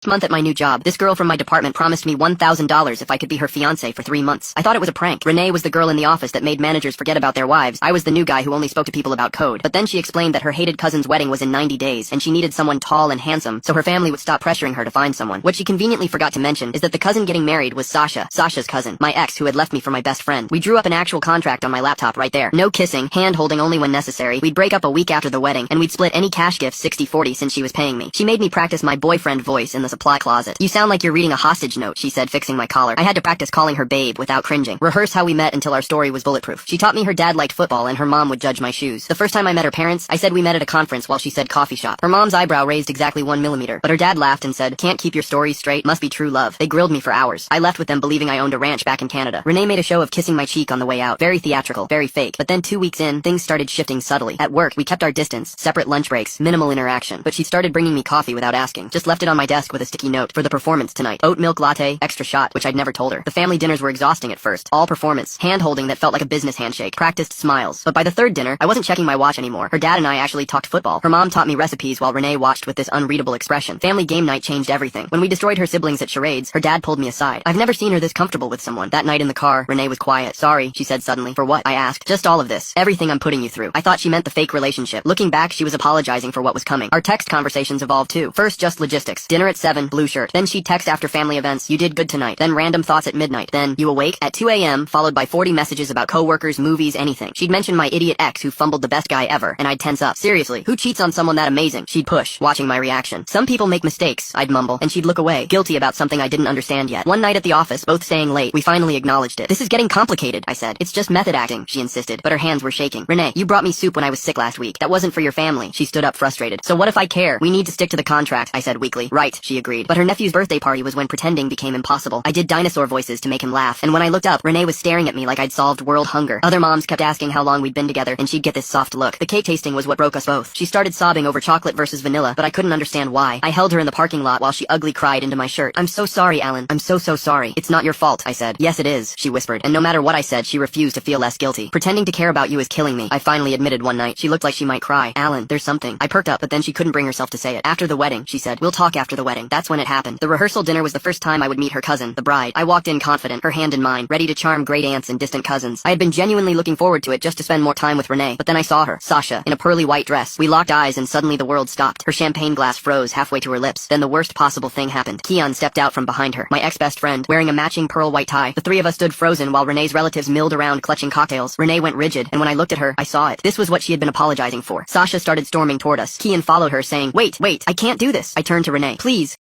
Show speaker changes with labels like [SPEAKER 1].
[SPEAKER 1] Month at my new job, this girl from my department promised me $1,000 if I could be her fiancé for 3 months. I thought it was a prank. Renee was the girl in the office that made managers forget about their wives. I was the new guy who only spoke to people about code. But then she explained that her hated cousin's wedding was in 90 days, and she needed someone tall and handsome, so her family would stop pressuring her to find someone. What she conveniently forgot to mention is that the cousin getting married was Sasha's cousin, my ex who had left me for my best friend. We drew up an actual contract on my laptop right there. No kissing, hand-holding only when necessary. We'd break up a week after the wedding, and we'd split any cash gifts 60-40 since she was paying me. She made me practice my boyfriend voice in the supply closet. You sound like you're reading a hostage note, she said, fixing my collar. I had to practice calling her babe without cringing. Rehearse how we met until our story was bulletproof. She taught me her dad liked football and her mom would judge my shoes. The first time I met her parents, I said we met at a conference while she said coffee shop. Her mom's eyebrow raised exactly 1 millimeter, but her dad laughed and said, "Can't keep your stories straight, must be true love." They grilled me for hours. I left with them believing I owned a ranch back in Canada. Renee made a show of kissing my cheek on the way out. Very theatrical, very fake. But then 2 weeks in, things started shifting subtly. At work, we kept our distance, separate lunch breaks, minimal interaction. But she started bringing me coffee without asking. Just left it on my desk with a sticky note. "For the performance tonight. Oat milk latte, extra shot," which I'd never told her. The family dinners were exhausting at first. All performance. Hand-holding that felt like a business handshake. Practiced smiles. But by the third dinner, I wasn't checking my watch anymore. Her dad and I actually talked football. Her mom taught me recipes while Renee watched with this unreadable expression. Family game night changed everything. When we destroyed her siblings at charades, her dad pulled me aside. I've never seen her this comfortable with someone. That night in the car, Renee was quiet. "Sorry," she said suddenly. "For what?" I asked. "Just all of this. Everything I'm putting you through." I thought she meant the fake relationship. Looking back, she was apologizing for what was coming. Our text conversations evolved too. First, just logistics. Dinner at 7, blue shirt. Then she'd text after family events, "You did good tonight." Then random thoughts at midnight. Then, "You awake?" at 2 a.m., followed by 40 messages about coworkers, movies, anything. She'd mention my idiot ex who fumbled the best guy ever, and I'd tense up. "Seriously, who cheats on someone that amazing?" She'd push, watching my reaction. "Some people make mistakes," I'd mumble, and she'd look away, guilty about something I didn't understand yet. One night at the office, both staying late, we finally acknowledged it. "This is getting complicated," I said. "It's just method acting," she insisted, but her hands were shaking. "Renee, you brought me soup when I was sick last week. That wasn't for your family." She stood up frustrated. "So what if I care? We need to stick to the contract," I said weakly. "Right," she agreed. But her nephew's birthday party was when pretending became impossible. I did dinosaur voices to make him laugh, and when I looked up, Renee was staring at me like I'd solved world hunger. Other moms kept asking how long we'd been together, and she'd get this soft look. The cake tasting was what broke us both. She started sobbing over chocolate versus vanilla, but I couldn't understand why. I held her in the parking lot while she ugly cried into my shirt. "I'm so sorry, Alan. I'm so sorry." "It's not your fault," I said. "Yes, it is," she whispered, and no matter what I said, she refused to feel less guilty. "Pretending to care about you is killing me," I finally admitted one night. She looked like she might cry. "Alan, there's something." I perked up, but then she couldn't bring herself to say it. "After the wedding," she said. "We'll talk after the wedding." That's when it happened. The rehearsal dinner was the first time I would meet her cousin, the bride. I walked in confident, her hand in mine, ready to charm great aunts and distant cousins. I had been genuinely looking forward to it just to spend more time with Renee, but then I saw her, Sasha, in a pearly white dress. We locked eyes and suddenly the world stopped. Her champagne glass froze halfway to her lips. Then the worst possible thing happened. Keon stepped out from behind her, my ex-best friend, wearing a matching pearl white tie. The three of us stood frozen while Renee's relatives milled around clutching cocktails. Renee went rigid, and when I looked at her, I saw it. This was what she had been apologizing for. Sasha started storming toward us. Keon followed her, saying, Wait, I can't do this." I turned to Renee. "Please."